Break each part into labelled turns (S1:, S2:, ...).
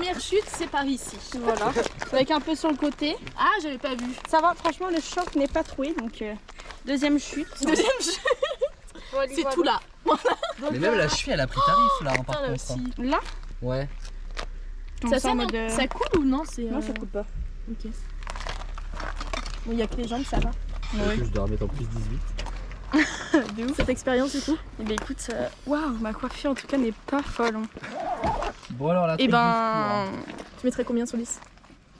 S1: première chute, c'est par ici.
S2: Voilà. Avec un peu sur le côté.
S1: Ah, j'avais pas vu.
S2: Ça va, franchement, le choc n'est pas troué. Donc, deuxième chute.
S1: Deuxième chute. C'est tout là.
S3: Mais même la cheville elle a pris tarif là hein, par
S1: Putain, là
S3: contre.
S1: aussi.
S2: Là,
S3: Ouais.
S1: Ça,
S2: en mode,
S1: ça coule ou non?
S2: Non, ça coule pas.
S1: Ok. Bon, il y a que les jambes, ça va.
S2: Ouais.
S3: Je dois remettre en plus 18.
S1: De ouf cette expérience et tout.
S2: Et ben écoute, waouh, ma coiffure en tout cas n'est pas folle. Hein.
S3: Bon alors la
S2: Et ben,
S1: Tu mettrais combien sur 10?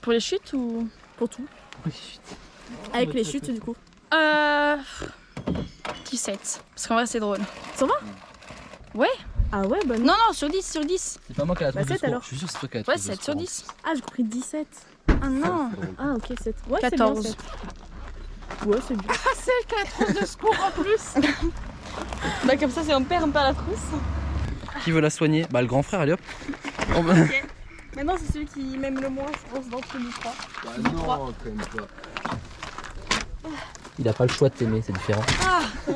S2: pour les chutes ou
S1: Pour tout. Avec les chutes du coup.
S2: 17. Parce qu'en vrai, c'est drôle.
S1: Ça va?
S2: Ouais.
S1: Ah ouais, bah non.
S2: Non, non, sur 10, sur 10.
S3: C'est pas moi qui a la
S1: Bah,
S3: trouvé de
S1: 7
S3: secours.
S1: alors.
S3: Je suis sûr que c'est toi qui a la
S2: Ouais,
S3: trouvé de
S2: 7 sur
S3: secours.
S2: 10.
S1: Ah, j'ai compris 17.
S2: Ah non.
S1: Ah, ok, 7. Ouais,
S2: 14.
S1: c'est bien, 7. Ouais, c'est bien. Ah, celle qui a la trousse de secours en plus.
S2: Bah, comme ça, c'est on perd pas la trousse.
S3: Qui veut la soigner? Bah le grand frère, allez hop. Oh, bah.
S2: Maintenant, c'est celui qui m'aime le moins, je pense, d'entre nous trois.
S4: Bah non, quand même pas.
S3: Il a pas le choix de t'aimer, c'est différent.
S2: Ah, ouais.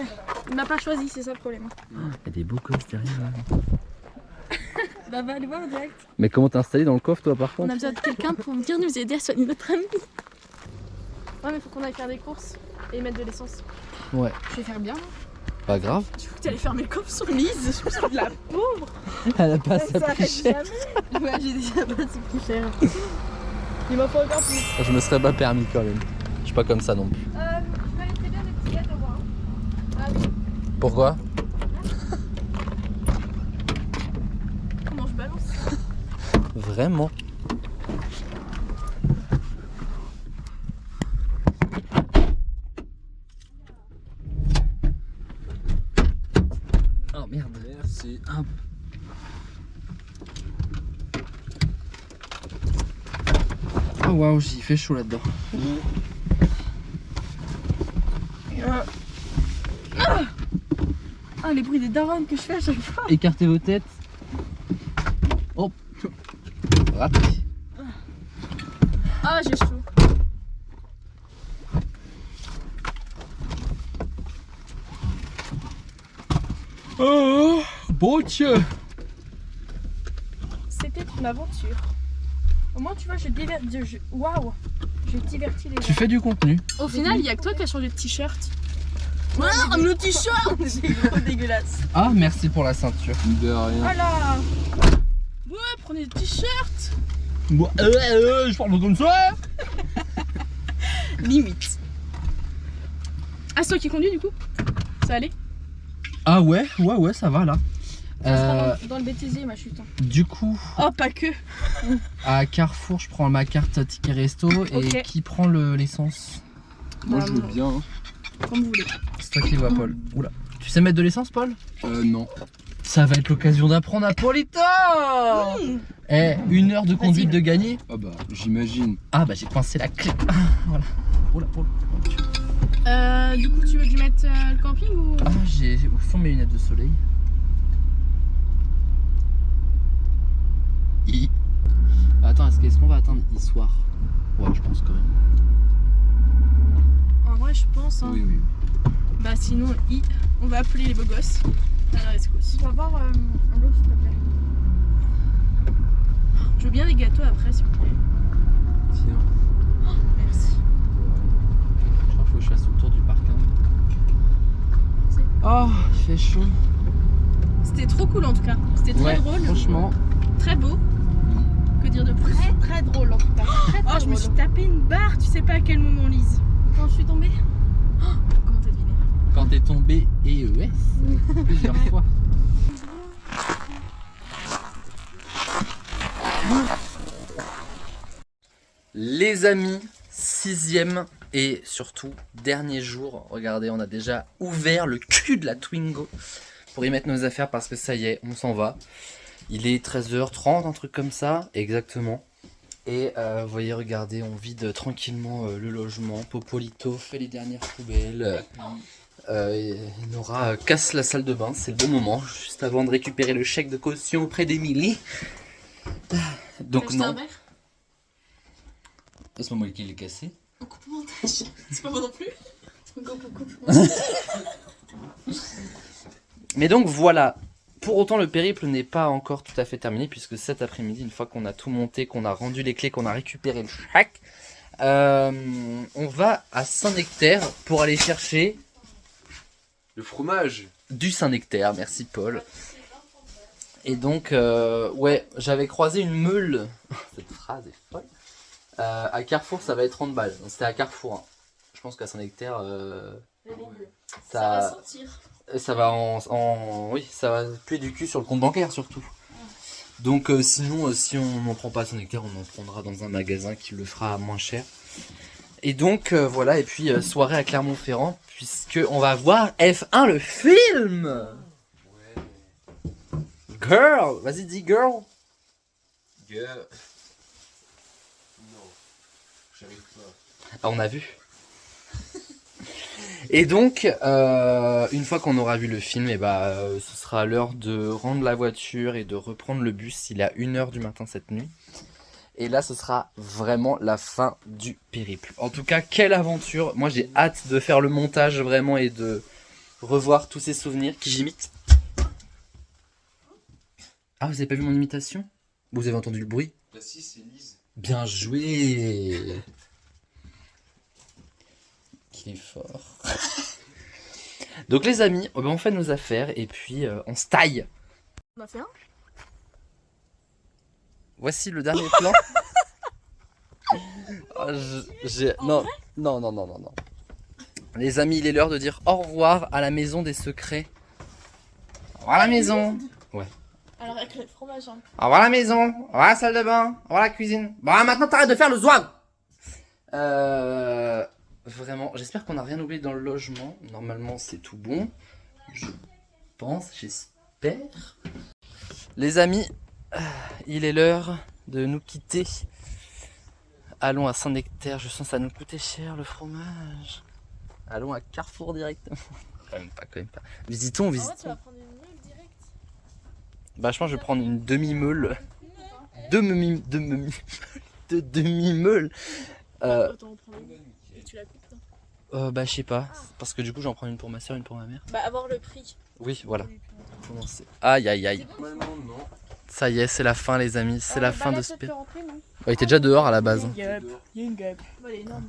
S2: Il m'a pas choisi, c'est ça le problème.
S3: Il y a des beaux gosses derrière là.
S2: Bah, va aller voir direct.
S3: Mais comment t'es installé dans le coffre toi par
S2: On
S3: contre?
S2: a besoin de quelqu'un pour venir nous aider à soigner notre ami. Ouais, mais faut qu'on aille faire des courses et mettre de l'essence.
S3: Ouais.
S2: Je vais faire bien.
S3: Pas grave.
S1: Je crois que t'allais faire mes coffres sur Lise. Je me suis dit de la pauvre.
S3: Elle a pas
S1: Ça
S3: ça plus
S1: arrête
S3: cher.
S1: jamais. Ouais, j'ai déjà pas c'est plus cher. Il m'en faut encore plus.
S3: Je me serais pas permis quand même. Je suis pas comme ça non plus.
S2: Je vais très bien des petits gâteaux, moi.
S3: Pourquoi?
S1: Comment je balance?
S3: Vraiment? Oh merde.
S4: Merci.
S3: Ah. Oh waouh, il fait chaud là-dedans.
S2: Ah, les bruits des darons que je fais à chaque fois.
S3: Écartez vos têtes. Oh. Raté.
S2: Ah, j'ai chaud.
S3: Oh, bon Dieu.
S2: C'était une aventure. Au moins, tu vois, waouh, je divertis les gens.
S3: Tu fais du contenu.
S1: Au final, il y a que toi qui as changé de t-shirt.
S2: Ah, le t-shirt. C'est trop dégueulasse.
S3: Ah, merci pour la ceinture.
S4: De rien.
S2: Voilà.
S1: Ouais, prenez le t-shirt.
S3: Bon, je parle pas comme ça.
S1: Limite. Ah, c'est toi qui conduis du coup? Ça allait?
S3: Ah ouais, ça va là.
S2: Ça sera dans le bêtisier, ma chute.
S3: Du coup,
S1: Oh, pas que.
S3: à Carrefour, je prends ma carte ticket resto et
S2: Ok.
S3: qui prend l'essence?
S4: Moi je veux bien. Hein.
S1: Comme vous voulez.
S3: C'est toi qui vois, Paul. Oula. Tu sais mettre de l'essence, Paul?
S4: Non.
S3: Ça va être l'occasion d'apprendre à Paulito. Eh, 1 heure de conduite de gagner.
S4: Ah bah j'imagine.
S3: Ah bah j'ai coincé la clé. Ah, voilà. Oula, Paul.
S1: Du coup, tu veux que je mette le camping ou?
S3: Ah, j'ai où sont mes lunettes de soleil? Attends, est-ce qu'on va atteindre Issoire? Ouais, je pense quand même.
S1: En vrai, je pense. Hein.
S4: Oui, oui.
S1: Bah, sinon, on va appeler les beaux gosses à la rescousse.
S2: Tu vas voir un autre, s'il te plaît.
S1: Je veux bien des gâteaux après, s'il vous plaît.
S4: Tiens.
S1: Merci.
S3: Je crois qu'il faut que je fasse tout le tour du parking. Oh, il fait chaud.
S1: C'était trop cool en tout cas. C'était très
S3: Ouais,
S1: drôle.
S3: franchement.
S1: Très beau. Que dire de plus?
S2: Très très drôle en tout cas. Très, très
S1: Oh, je me
S2: drôle.
S1: suis tapé une barre, tu sais pas à quel moment, Lise.
S2: Quand je suis tombée.
S1: Oh, comment t'as deviné?
S3: Quand t'es tombé EES plusieurs fois. Les amis, 6e et surtout dernier jour. Regardez, on a déjà ouvert le cul de la Twingo pour y mettre nos affaires parce que ça y est, on s'en va. Il est 13h30, un truc comme ça, exactement. Et vous voyez, regardez, on vide tranquillement le logement. Popolito fait les dernières poubelles. Et Nora casse la salle de bain, c'est le bon moment, juste avant de récupérer le chèque de caution auprès d'Emilie. Donc non. C'est pas moi qui l'ai cassé.
S1: On coupe le montage. C'est pas moi non plus. On coupe.
S3: Mais donc voilà, Pour autant, le périple n'est pas encore tout à fait terminé, puisque cet après-midi, une fois qu'on a tout monté, qu'on a rendu les clés, qu'on a récupéré le shack, on va à Saint-Nectaire pour aller chercher
S4: Le fromage.
S3: du Saint-Nectaire. Merci Paul. Et donc, ouais, j'avais croisé une meule. Cette phrase est folle. À Carrefour, ça va être 30 balles. Donc, c'était à Carrefour. Hein. Je pense qu'à Saint-Nectaire,
S2: Ça va sortir.
S3: ça va oui, ça va puer du cul sur le compte bancaire surtout. Donc sinon, si on n'en prend pas à Saint-Nectaire, on en prendra dans un magasin qui le fera moins cher. Et donc voilà, et puis soirée à Clermont-Ferrand, puisque on va voir F1 le film.
S4: Ouais.
S3: Girl, vas-y dis girl.
S4: Girl. Non. J'arrive pas.
S3: Ah, on a vu. Et donc, une fois qu'on aura vu le film, et ce sera l'heure de rendre la voiture et de reprendre le bus. Il est à 1h du matin cette nuit. Et là, ce sera vraiment la fin du périple. En tout cas, quelle aventure. Moi, j'ai hâte de faire le montage vraiment et de revoir tous ces souvenirs qui j'imite. Ah, vous avez pas vu mon imitation? Vous avez entendu le bruit?
S4: Bah si, c'est Lise.
S3: Bien joué. Qui est fort. Donc les amis, on fait nos affaires et puis on se taille.
S2: On a fait un.
S3: Voici le dernier plan. Non. Les amis, il est l'heure de dire au revoir à la maison des secrets. Au revoir à la maison.
S2: Alors avec le fromage. Hein.
S3: Au revoir à la maison. Au revoir à la salle de bain. Au revoir à la cuisine. Bon, maintenant t'arrêtes de faire le zouave. Vraiment, j'espère qu'on n'a rien oublié dans le logement. Normalement, c'est tout bon. Je pense, j'espère. Les amis, il est l'heure de nous quitter. Allons à Saint-Nectaire. Je sens que ça va nous coûter cher le fromage. Allons à Carrefour directement. Quand même pas. Visitons.
S2: En vrai, tu vas prendre une meule direct.
S3: Bah, je pense que je vais prendre une demi-meule. Deux demi-meules.
S2: Attends, on prend une. Et tu la coupes, non?
S3: Bah, je sais pas. Parce que du coup, j'en prends une pour ma soeur, une pour ma mère.
S2: Bah, avoir le prix.
S3: Oui, voilà. Commencer. Aïe, aïe, aïe.
S4: Normalement, non.
S3: Ça y est, c'est la fin, les amis. C'est la fin de ce périple.
S2: rentrer, non?
S3: Il était déjà dehors à la base.
S1: Il y a une guêpe.
S2: Ouais, elle est énorme.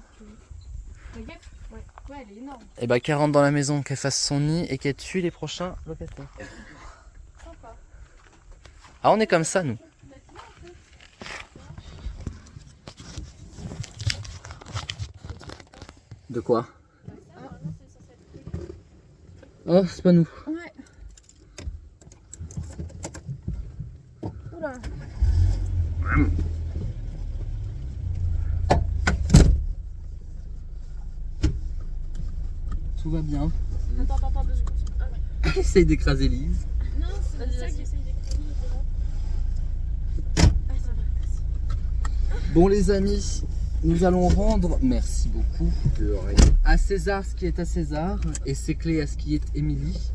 S2: La guêpe? Ouais. Ouais, elle est énorme.
S3: Et bah, qu'elle rentre dans la maison, qu'elle fasse son nid et qu'elle tue les prochains locataires.
S2: Sympa.
S3: Ah, on est comme ça, nous. De quoi? Oh, c'est pas nous.
S2: Ouais. Oula.
S3: Tout va bien.
S2: Attends, 2 secondes. Ah ouais.
S3: Essaye d'écraser Lise.
S2: Non, c'est ça qui essaye d'écraser le terrain. Ah, ça va.
S3: Bon, les amis, nous allons rendre, merci beaucoup, à César ce qui est à César et ses clés à ce qui est Émilie.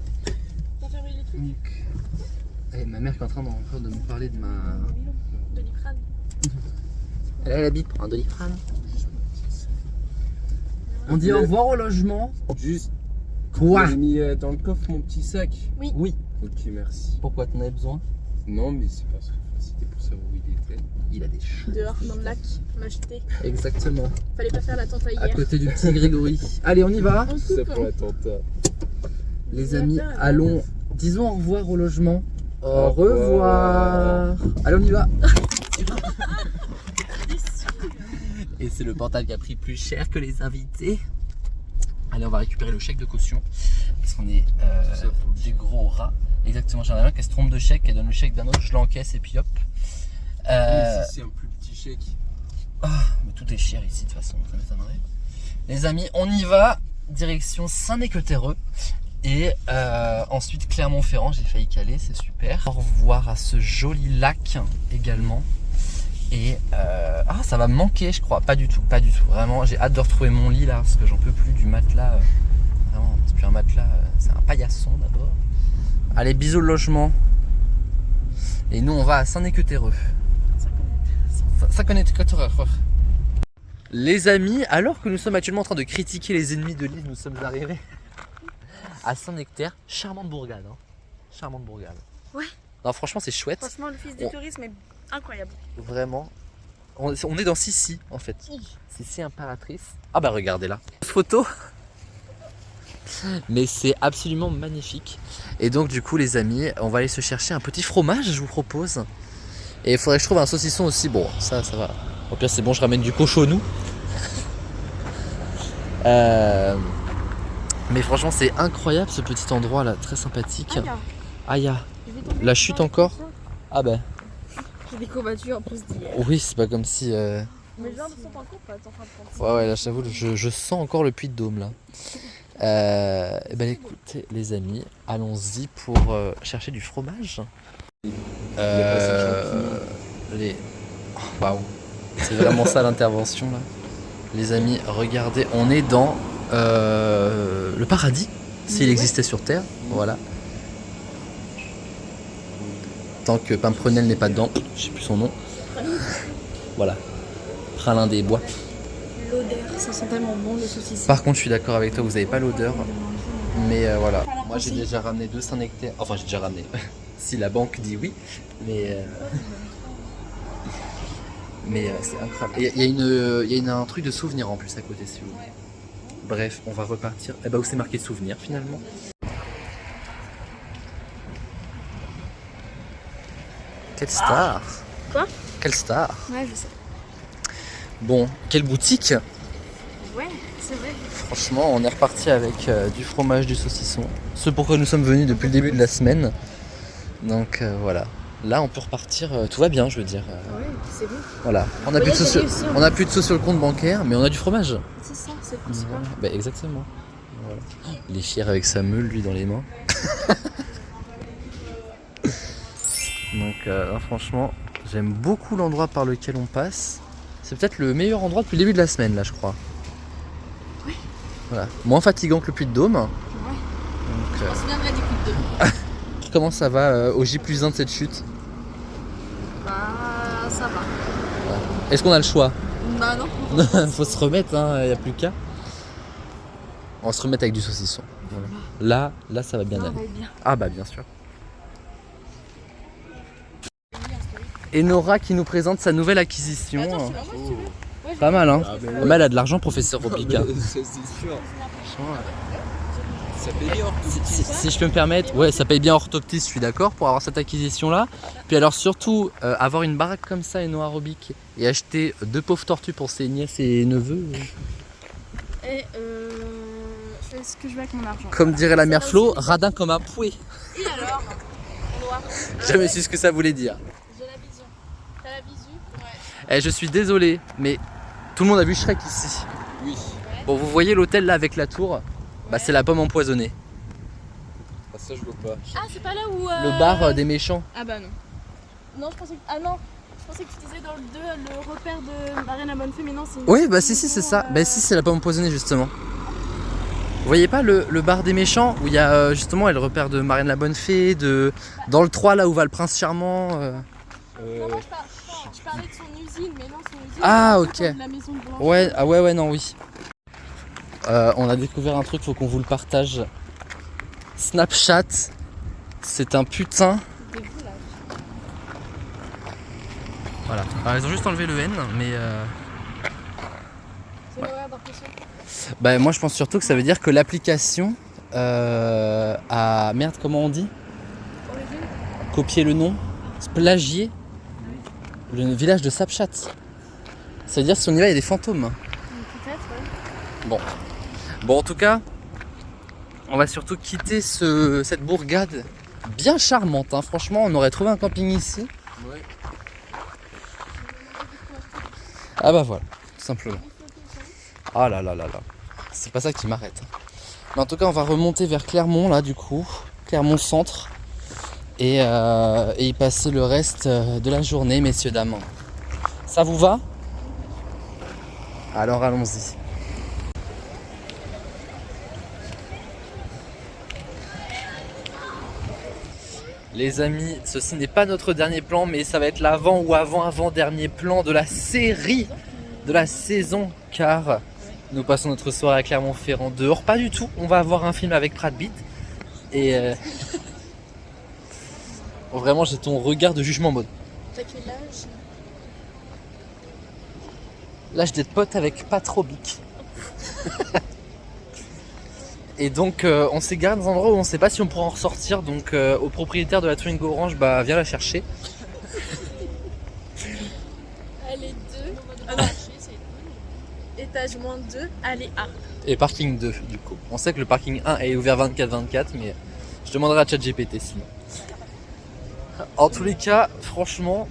S2: T'as fermé les trucs?
S3: Donc, ma mère qui est en train encore de me parler de ma...
S2: Doliprane.
S3: Elle a la bite pour un Doliprane. On dit au revoir au logement.
S4: Juste.
S3: Quoi?
S4: J'ai mis dans le coffre mon petit sac.
S2: Oui.
S3: Oui.
S4: Ok, merci.
S3: Pourquoi t'en avais besoin?
S4: Non, mais c'est parce que c'était pour savoir où il était.
S3: Il a des chats.
S2: Dehors, dans le lac, m'acheter.
S3: Exactement.
S2: Fallait pas faire l'attentat
S3: À
S2: hier.
S3: côté du petit Grégory. Allez, on y va.
S2: On
S4: Tout ça
S2: coupe.
S4: pour l'attentat.
S3: Les amis, allons, disons au revoir au logement. Au revoir. Allez, on y va. Et c'est le portable qui a pris plus cher que les invités. Allez, on va récupérer le chèque de caution. Parce qu'on est des gros rats. Exactement, j'en ai un qui se trompe de chèque, qui donne le chèque d'un autre, je l'encaisse et puis hop.
S4: Si c'est un plus petit chèque.
S3: Mais tout est cher ici de toute façon, ça m'étonnerait. Les amis, on y va. Direction Saint-Nectaire. Et ensuite Clermont-Ferrand, j'ai failli caler, c'est super. Au revoir à ce joli lac également. Et ça va me manquer, je crois. Pas du tout. Vraiment, j'ai hâte de retrouver mon lit là parce que j'en peux plus du matelas. Vraiment, c'est plus un matelas, c'est un paillasson d'abord. Allez, bisous le logement. Et nous, on va à Saint-Nectaire. Saint-Nectaire. Les amis, alors que nous sommes actuellement en train de critiquer les ennemis de l'île, nous sommes arrivés à Saint-Nectaire. Charmante bourgade. Charmante bourgade.
S2: Ouais.
S3: Non, franchement, c'est chouette.
S2: Franchement, l'office du tourisme est incroyable.
S3: Vraiment. On est dans Sissi, en fait. Sissi impératrice. Ah bah regardez là. Photo. Mais c'est absolument magnifique. Et donc du coup les amis, on va aller se chercher un petit fromage, je vous propose. Et il faudrait que je trouve un saucisson aussi. Bon, ça va. Au pire c'est bon, je ramène du cochonou. Mais franchement c'est incroyable ce petit endroit là, très sympathique. Aïe, la chute encore. Ah bah
S2: J'ai des courbatures en plus d'hier.
S3: oui, c'est pas comme si...
S2: Mais je viens de sentir en coupe, t'es en train de prendre.
S3: Ouais, là j'avoue, je sens encore le puits de Dôme là. Ben écoutez les amis, allons-y pour chercher du fromage. Waouh, c'est vraiment ça l'intervention là. Les amis, regardez, on est dans le paradis, s'il existait sur Terre, voilà. Tant que Pimprenel n'est pas dedans, je sais plus son nom. Voilà, Pralin des Bois.
S2: L'odeur, ça sent tellement bon le saucisson.
S3: Par contre, je suis d'accord avec toi, vous n'avez pas l'odeur. Mais voilà, moi j'ai déjà ramené 2 Saint-Nectaire. Enfin, j'ai déjà ramené. Si la banque dit oui. Mais c'est incroyable. Il y a un truc de souvenir en plus à côté, si vous voulez. Bref, on va repartir. Et bah, où c'est marqué souvenir finalement. Quelle star!
S2: Quoi?
S3: Quelle star!
S2: Ouais, je sais.
S3: Bon, quelle boutique!
S2: Ouais, c'est vrai.
S3: Franchement, on est reparti avec du fromage, du saucisson. Ce pourquoi nous sommes venus depuis le début de la semaine. Donc voilà. Là, on peut repartir. Tout va bien, je veux dire.
S2: Ouais, c'est bon.
S3: Voilà. On n'a plus de sous sur le compte bancaire, mais on a du fromage.
S2: C'est ça, c'est le principal.
S3: Bah, exactement. Voilà. Il est fier avec sa meule, lui, dans les mains. Donc, franchement, j'aime beaucoup l'endroit par lequel on passe. C'est peut-être le meilleur endroit depuis le début de la semaine, là, je crois.
S2: Oui.
S3: Voilà. Moins fatigant que le Puy de Dôme.
S2: Ouais.
S3: Donc,
S2: On se souviendrait du coup de deux.
S3: comment ça va au J+1 de cette chute?
S2: Bah, ça va.
S3: Est-ce qu'on a le choix?
S2: Bah non.
S3: Faut se remettre, hein, y a plus qu'à. On va se remettre avec du saucisson. Voilà. Là, ça va bien
S2: Non,
S3: aller.
S2: on va être bien.
S3: Ah bah bien sûr. Et Nora qui nous présente sa nouvelle acquisition.
S2: Attends, c'est moi si tu veux. Ouais,
S3: Pas mal, hein.
S4: Ah, mais
S3: Mais elle a de l'argent, professeur Robica.
S4: C'est sûr. Ça paye bien
S3: Si je peux me permettre, ouais, ça paye bien Orthoptis, je suis d'accord, pour avoir cette acquisition-là. Puis alors surtout, avoir une baraque comme ça et Noah Robic et acheter 2 pauvres tortues pour ses nièces et neveux.
S2: Et je fais ce que je veux avec mon argent.
S3: Comme dirait la mère Flo, radin comme un pouet.
S2: Et alors on doit...
S3: J'ai jamais su ce que ça voulait dire.
S2: J'ai la vision. T'as la visu? Ouais.
S3: Eh, je suis désolé, mais tout le monde a vu Shrek ici.
S4: Oui.
S3: Bon, vous voyez l'hôtel là avec la tour? Bah, c'est la pomme empoisonnée.
S4: Ah, ça, je vois pas.
S2: Ah, c'est pas là où...
S3: Le bar des méchants.
S2: Ah bah non. Non, je pensais que... Ah non, je pensais que tu disais dans le 2 le repère de Marine à Bonnefée, mais non, c'est...
S3: Oui, bah si, c'est ça. Bah si, c'est la pomme empoisonnée justement. Vous voyez pas le bar des méchants où il y a justement le repère de Marianne la Bonne Fée, dans le 3 là où va le prince charmant.
S2: Non, moi je parlais de son usine, mais non, son usine...
S3: Ah,
S2: c'est
S3: ok.
S2: de la maison blanche.
S3: Ouais, ah ouais, non, oui. On a découvert un truc, faut qu'on vous le partage. Snapchat, c'est un putain.
S2: Des villages.
S3: Voilà. Alors, ils ont juste enlevé le N, mais.
S2: C'est l'horaire d'impression.
S3: Bah, moi je pense surtout que ça veut dire que l'application a. Merde, comment on dit?
S2: Origine.
S3: Copier le nom, plagier le village de Snapchat. Ça veut dire si on y va, il y a des fantômes.
S2: Peut-être, ouais.
S3: Bon, en tout cas, on va surtout quitter cette bourgade bien charmante. Hein. Franchement, on aurait trouvé un camping ici.
S4: Ouais.
S3: Ah bah voilà, tout simplement. Ah là là là là. C'est pas ça qui m'arrête. Mais en tout cas, on va remonter vers Clermont là, du coup. Clermont Centre. Et y passer le reste de la journée, messieurs, dames. Ça vous va? Alors allons-y. Les amis, ceci n'est pas notre dernier plan, mais ça va être l'avant ou avant-avant-dernier plan de la série, de la saison, car nous passons notre soirée à Clermont-Ferrand dehors. Pas du tout, on va avoir un film avec Brad Pitt. Et Vraiment, j'ai ton regard de jugement en mode.
S2: T'as quel âge?
S3: L'âge d'être pote avec Patrobic. Et donc on s'est garé dans un endroit où on sait pas si on pourra en ressortir. Donc au propriétaire de la Twingo orange, bah viens la chercher.
S2: Allez, 2. Ah non. Étage moins 2, allez A.
S3: Et parking 2 du coup. On sait que le parking 1 est ouvert 24/24, mais je demanderai à ChatGPT sinon. En tous les cas, franchement,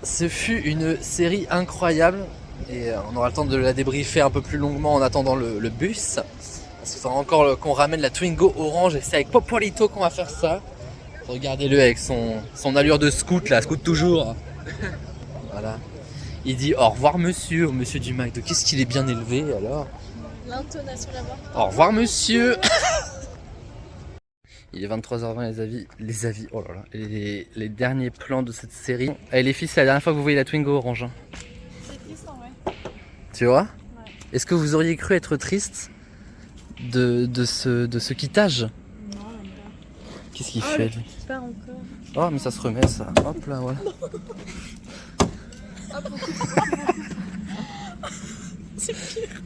S3: ce fut une série incroyable. Et on aura le temps de la débriefer un peu plus longuement en attendant le bus. Parce qu'il faudra encore qu'on ramène la Twingo orange et c'est avec Popolito qu'on va faire ça. Regardez-le avec son allure de scout là, scout toujours. Voilà. Il dit au revoir monsieur, au monsieur du McDo. Qu'est-ce qu'il est bien élevé alors.
S2: L'intonation là-bas.
S3: Au revoir monsieur. Il est 23h20 les avis, oh là là, les derniers plans de cette série. Allez les filles, c'est la dernière fois que vous voyez la Twingo orange. Hein.
S2: C'est triste en vrai.
S3: Tu vois?
S2: Ouais.
S3: Est-ce que vous auriez cru être triste de ce quittage?
S2: Non, même pas.
S3: Qu'est-ce qu'il fait lui?
S2: Tu pars encore.
S3: Oh mais ça se remet ça. Hop là voilà.
S2: C'est pire.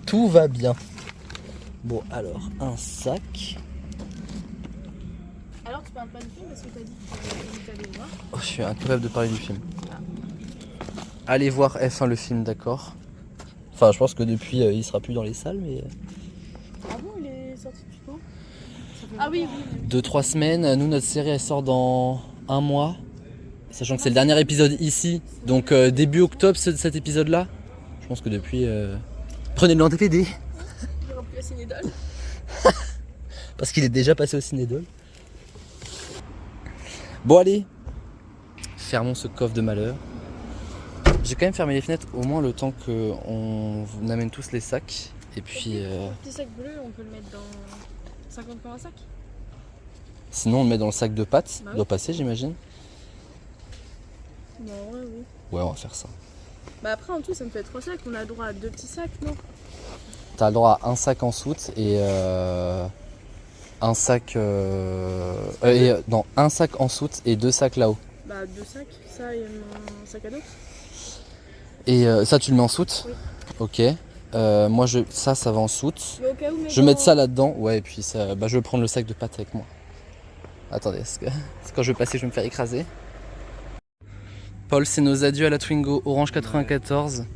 S3: Tout va bien. Bon alors, un sac.
S2: Alors tu parles pas du film parce que t'as dit que t'allais voir.
S3: Oh, je suis incapable de parler du film. Allez voir F1 le film, d'accord. Enfin je pense que depuis il sera plus dans les salles mais...
S2: Ah bon, il est sorti depuis quand? Ah oui, oui.
S3: 2-3 semaines, nous notre série elle sort dans un mois. Sachant que c'est le dernier épisode ici. Donc début octobre cet épisode là. Je pense que depuis... Prenez-le en DVD.
S2: J'ai rempli la Cinédole.
S3: Parce qu'il est déjà passé au Cinédole. Bon allez, fermons ce coffre de malheur. J'ai quand même fermé les fenêtres au moins le temps qu'on amène tous les sacs. Et puis
S2: Le petit sac bleu, on peut le mettre dans 50 comme un sac.
S3: sinon on le met dans le sac de pâtes.
S2: Bah
S3: Il
S2: oui.
S3: doit passer j'imagine.
S2: Non, ouais, oui.
S3: Ouais on va faire ça.
S2: Bah après en tout ça me fait 3 sacs, on a droit à 2 petits sacs, non?
S3: T'as le droit à un sac en soute et un sac non un sac en soute et 2 sacs là-haut.
S2: Bah 2 sacs, ça et un sac à dos.
S3: Et ça tu le mets en soute?
S2: Oui.
S3: Ok. Moi ça va en soute.
S2: Mais au cas où,
S3: Je vais mettre ça là-dedans. Ouais et puis ça, bah, je vais prendre le sac de pâtes avec moi. Attendez, parce que quand je vais passer je vais me faire écraser. Paul, c'est nos adieux à la Twingo Orange 94.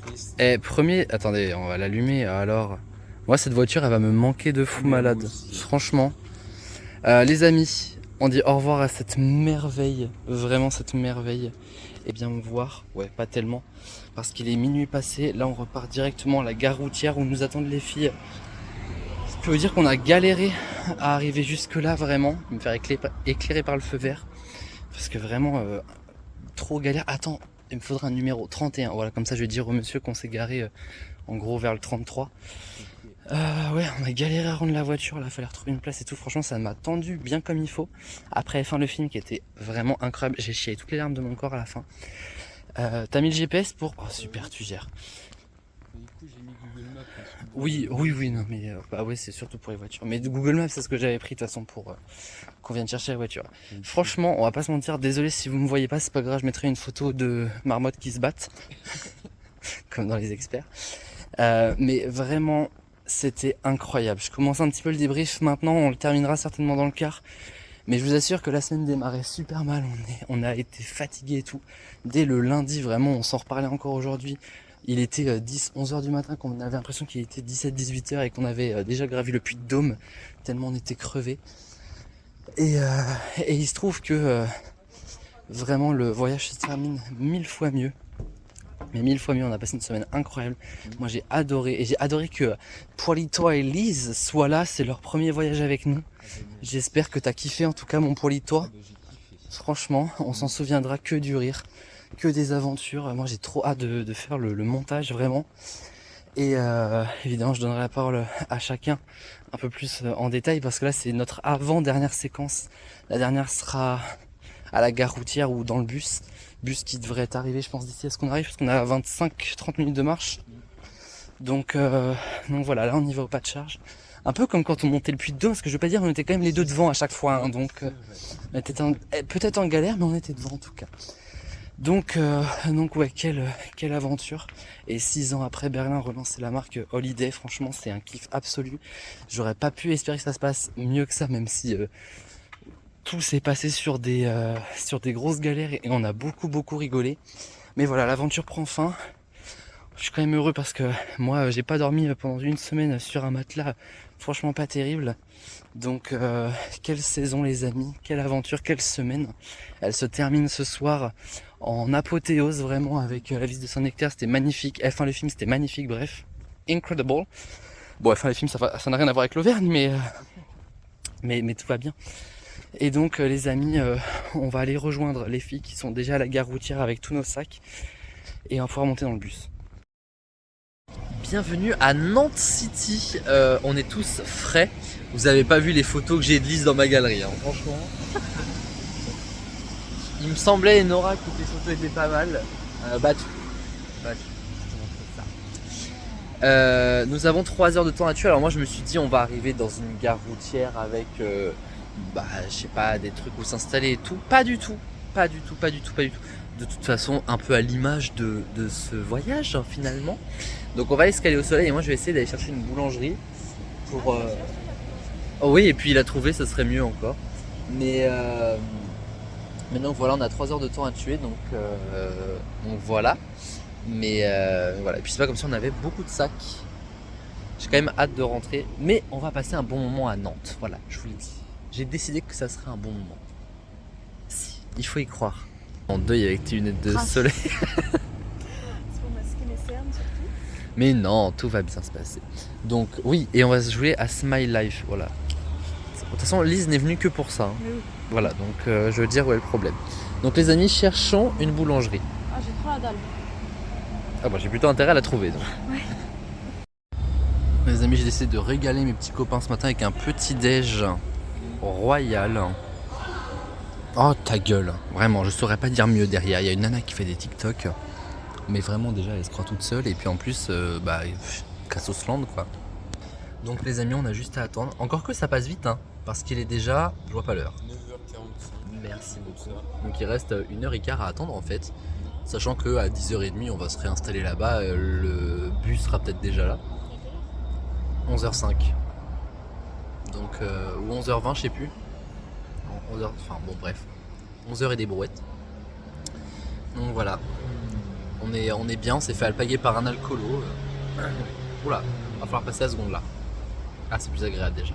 S4: Triste.
S3: Et premier, attendez, on va l'allumer alors. Moi cette voiture elle va me manquer de fou
S4: Mais moi
S3: malade.
S4: aussi.
S3: Franchement. Les amis, on dit au revoir à cette merveille. Vraiment cette merveille. Et bien me voir, ouais pas tellement. Parce qu'il est minuit passé. Là on repart directement à la gare routière où nous attendent les filles. Je peux vous dire qu'on a galéré à arriver jusque là vraiment. Me faire éclairer par le feu vert. Parce que vraiment trop galère. Attends, il me faudra un numéro 31. Voilà, comme ça je vais dire au monsieur qu'on s'est garé en gros vers le 33. Ouais, on a galéré à rendre la voiture, là, il fallait retrouver une place et tout. Franchement, ça m'a tendu bien comme il faut. Après F1 le film qui était vraiment incroyable, j'ai chié toutes les larmes de mon corps à la fin. T'as mis le GPS pour... Oh super, tu gères.
S4: Du coup, j'ai mis Google Maps.
S3: Oui, non mais bah ouais, c'est surtout pour les voitures. Mais Google Maps, c'est ce que j'avais pris de toute façon pour qu'on vienne chercher la voiture. Franchement, on va pas se mentir, désolé si vous me voyez pas, c'est pas grave, je mettrai une photo de marmottes qui se battent. Comme dans les experts. Mais vraiment, c'était incroyable. Je commence un petit peu le débrief maintenant, on le terminera certainement dans le car. Mais je vous assure que la semaine démarrait super mal, on a été fatigué et tout. Dès le lundi, vraiment, on s'en reparlait encore aujourd'hui. Il était 10-11 heures du matin, qu'on avait l'impression qu'il était 17-18 heures et qu'on avait déjà gravi le puy de Dôme, tellement on était crevés. Et il se trouve que vraiment le voyage se termine 1000 fois mieux. Mais 1000 fois mieux, on a passé une semaine incroyable. Moi j'ai adoré, et j'ai adoré que Paulito et Lise soient là, c'est leur premier voyage avec nous. J'espère que t'as kiffé en tout cas mon Paulito.
S4: J'ai kiffé.
S3: Franchement, on s'en souviendra que du rire, que des aventures. Moi j'ai trop hâte de faire le montage vraiment. Et évidemment je donnerai la parole à chacun un peu plus en détail parce que là c'est notre avant-dernière séquence. La dernière sera à la gare routière ou dans le bus. Bus qui devrait être arrivé je pense d'ici à ce qu'on arrive parce qu'on a 25-30 minutes de marche. Donc voilà, là on y va au pas de charge. Un peu comme quand on montait le Puy de Dôme, parce que je veux pas dire, on était quand même les deux devant à chaque fois, hein, donc on était peut-être en galère, mais on était devant en tout cas. Donc ouais, quelle aventure. Et 6 ans après, Berlin relancer la marque Holiday, franchement c'est un kiff absolu. J'aurais pas pu espérer que ça se passe mieux que ça, même si tout s'est passé sur des grosses galères et on a beaucoup rigolé. Mais voilà, l'aventure prend fin. Je suis quand même heureux parce que moi j'ai pas dormi pendant une semaine sur un matelas, franchement pas terrible. Donc quelle saison les amis, quelle aventure, quelle semaine. Elle se termine ce soir en apothéose vraiment avec La Vis de Saint-Nectaire, c'était magnifique. Enfin le film c'était magnifique, bref, incredible. Bon enfin le film ça n'a rien à voir avec l'Auvergne, mais tout va bien. Et donc les amis, on va aller rejoindre les filles qui sont déjà à la gare routière avec tous nos sacs et on va pouvoir monter dans le bus. Bienvenue à Nantes City, on est tous frais. Vous avez pas vu les photos que j'ai de Lise dans ma galerie, hein, franchement. Il me semblait, Nora, que tes photos étaient pas mal. Battu. Nous avons 3 heures de temps là-dessus. Alors moi je me suis dit on va arriver dans une gare routière avec je sais pas, des trucs où s'installer et tout. Pas du tout. De toute façon un peu à l'image de ce voyage hein, finalement. Donc on va aller se caler au soleil et moi je vais essayer d'aller chercher une boulangerie pour... Oh oui, et puis il a trouvé, ça serait mieux encore. Mais donc voilà, on a 3 heures de temps à tuer, donc voilà. Mais voilà, et puis c'est pas comme si on avait beaucoup de sacs. J'ai quand même hâte de rentrer, mais on va passer un bon moment à Nantes, voilà, je vous l'ai dit. J'ai décidé que ça serait un bon moment. Si, il faut y croire. En deuil avec tes lunettes de soleil.
S1: C'est pour masquer mes cernes surtout.
S3: Mais non, tout va bien se passer. Donc oui, et on va se jouer à Smile Life, voilà. De toute façon, Lise n'est venue que pour ça. Hein.
S1: Oui.
S3: Voilà, donc je veux dire où est le problème. Donc les amis, cherchons une boulangerie.
S1: Ah, j'ai trop la dalle.
S3: Ah bah j'ai plutôt intérêt à la trouver donc.
S1: Ouais.
S3: Les amis, j'ai décidé de régaler mes petits copains ce matin avec un petit déj royal. Oh ta gueule, vraiment, je saurais pas dire mieux derrière. Il y a une nana qui fait des TikTok, mais vraiment déjà elle se croit toute seule et puis en plus, Cassosland quoi. Donc les amis, on a juste à attendre. Encore que ça passe vite, hein, parce qu'il est déjà, je vois pas l'heure.
S4: 9h45.
S3: Merci beaucoup. Donc il reste 1h15 à attendre en fait. Sachant qu'à 10h30 on va se réinstaller là-bas, le bus sera peut-être déjà là. 11h05. Donc, ou 11h20 je sais plus. 11h, enfin bon bref. 11h et des brouettes. Donc voilà. On est bien, on s'est fait alpaguer par un alcoolo. Oula, va falloir passer la seconde là. Ah c'est plus agréable déjà.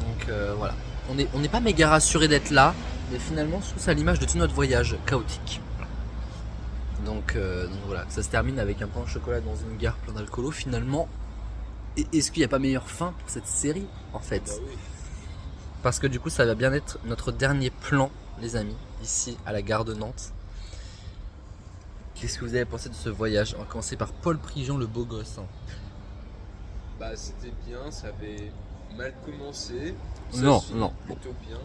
S3: Donc voilà. On n'est pas méga rassuré d'être là. Mais finalement, je trouve ça à l'image de tout notre voyage chaotique. Donc voilà, ça se termine avec un pain au chocolat dans une gare plein d'alcoolo. Finalement, est-ce qu'il n'y a pas meilleure fin pour cette série en fait?
S4: Bah oui.
S3: Parce que du coup, ça va bien être notre dernier plan, les amis, ici à la gare de Nantes. Qu'est-ce que vous avez pensé de ce voyage? On va commencer par Paul Prigent, le beau gosse. Hein.
S4: Bah c'était bien, ça avait mal commencé. Ça
S3: Non,
S4: finit
S3: non.
S4: plutôt bien.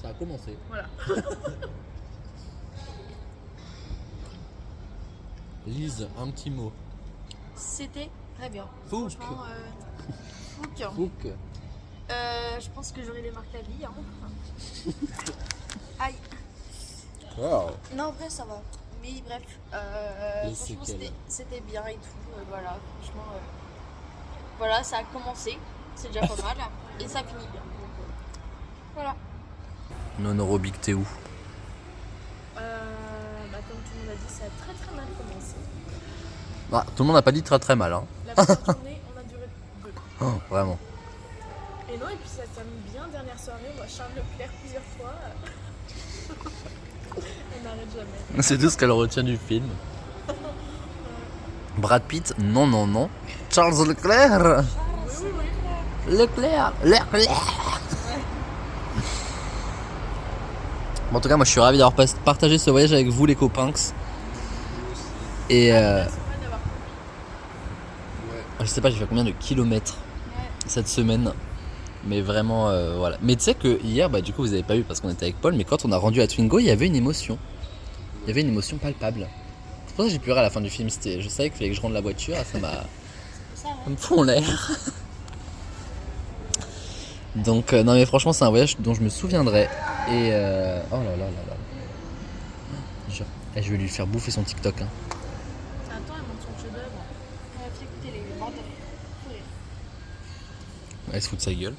S3: Ça a commencé.
S1: Voilà.
S3: Lise, un petit mot.
S2: C'était très bien.
S3: Fouque.
S2: Franchement, Fouque.
S3: Fouque.
S2: Je pense que j'aurai les marques à vie. Hein. Aïe.
S3: Wow.
S2: Non, en vrai, ça va. Mais bref,
S3: Les
S2: franchement,
S3: séquelles.
S2: c'était bien et tout. Voilà, franchement, voilà, ça a commencé. C'est déjà pas mal. Et ça finit bien. Voilà.
S3: Nonorobic, t'es où?
S1: Comme tout le monde a dit, ça a très mal commencé.
S3: Ah, tout le monde n'a pas dit très très mal. Hein.
S1: La première journée, on a duré 2.
S3: Oh, vraiment.
S1: Et non, et puis ça se termine bien. Dernière soirée, on voit Charles Leclerc plusieurs fois. On n'arrête jamais.
S3: C'est tout ce qu'elle retient du film. Brad Pitt, non. Charles Leclerc.
S1: Oui.
S3: Leclerc. Bon, en tout cas, moi je suis ravi d'avoir partagé ce voyage avec vous, les copains. Et
S1: Merci d'avoir
S3: je sais pas, j'ai fait combien de kilomètres cette semaine. Mais vraiment, voilà. Mais tu sais que hier, du coup, vous avez pas vu parce qu'on était avec Paul, mais quand on a rendu à Twingo, il y avait une émotion. Il y avait une émotion palpable. pour ça que j'ai pleuré à la fin du film. Je savais qu'il fallait que je rende la voiture. Ça m'a.
S2: Ça,
S3: Ça me fout en l'air. Donc, non, mais franchement, c'est un voyage dont je me souviendrai. Et. Oh là là là là. Je vais lui faire bouffer son TikTok. Hein.
S1: Attends, elle monte son chef-d'œuvre.
S2: elle a fait écouter les bandes.
S3: Elle se fout de sa gueule.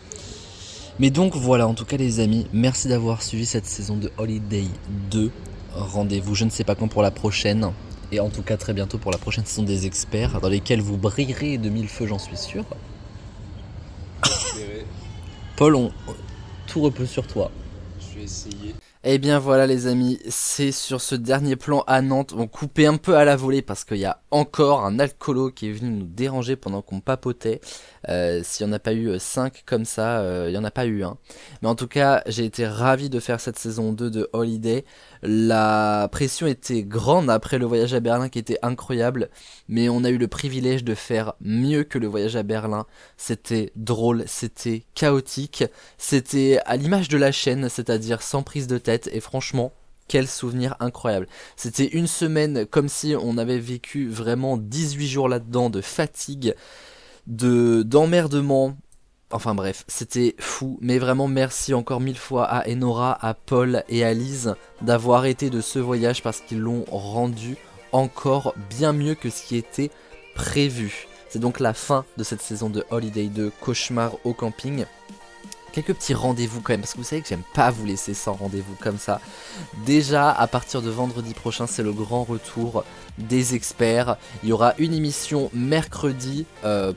S3: Mais donc voilà, en tout cas les amis, merci d'avoir suivi cette saison de Holiday 2. Rendez-vous je ne sais pas quand pour la prochaine. Et en tout cas très bientôt pour la prochaine saison des experts, dans lesquels vous brillerez de mille feux, j'en suis sûr.
S4: J'espérais.
S3: Paul, tout repose sur toi.
S4: Je vais essayer.
S3: Eh bien voilà les amis, c'est sur ce dernier plan à Nantes, on coupait un peu à la volée parce qu'il y a encore un alcoolo qui est venu nous déranger pendant qu'on papotait. S'il n'y en a pas eu 5 comme ça, il n'y en a pas eu un. Mais en tout cas, j'ai été ravi de faire cette saison 2 de Holiday. La pression était grande après le voyage à Berlin qui était incroyable, mais on a eu le privilège de faire mieux que le voyage à Berlin. C'était drôle, c'était chaotique, c'était à l'image de la chaîne, c'est-à-dire sans prise de tête, et franchement, quel souvenir incroyable. C'était une semaine comme si on avait vécu vraiment 18 jours là-dedans de fatigue, d'emmerdement. Enfin bref, c'était fou, mais vraiment merci encore 1000 fois à Enora, à Paul et à Lise d'avoir été de ce voyage parce qu'ils l'ont rendu encore bien mieux que ce qui était prévu. C'est donc la fin de cette saison de Holiday 2, Cauchemar au camping. Quelques petits rendez-vous quand même, parce que vous savez que j'aime pas vous laisser sans rendez-vous comme ça. Déjà, à partir de vendredi prochain, c'est le grand retour des experts. Il y aura une émission mercredi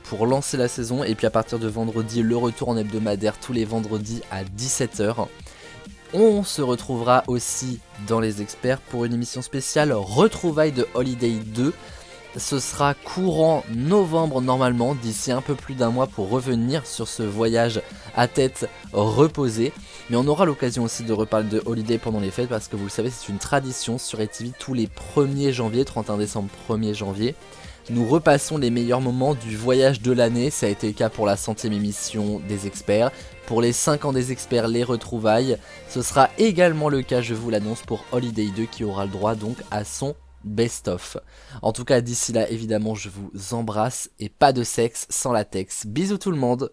S3: pour lancer la saison, et puis à partir de vendredi, le retour en hebdomadaire tous les vendredis à 17h. On se retrouvera aussi dans les experts pour une émission spéciale retrouvailles de Holiday 2. Ce sera courant novembre normalement, d'ici un peu plus d'un mois pour revenir sur ce voyage à tête reposée. Mais on aura l'occasion aussi de reparler de Holiday pendant les fêtes parce que vous le savez, c'est une tradition sur ETV tous les 1er janvier, 31 décembre, 1er janvier. Nous repassons les meilleurs moments du voyage de l'année, ça a été le cas pour la 100e émission des experts. Pour les 5 ans des experts, les retrouvailles. Ce sera également le cas, je vous l'annonce, pour Holiday 2 qui aura le droit donc à son best-of. En tout cas, d'ici là, évidemment, je vous embrasse et pas de sexe sans latex. Bisous tout le monde!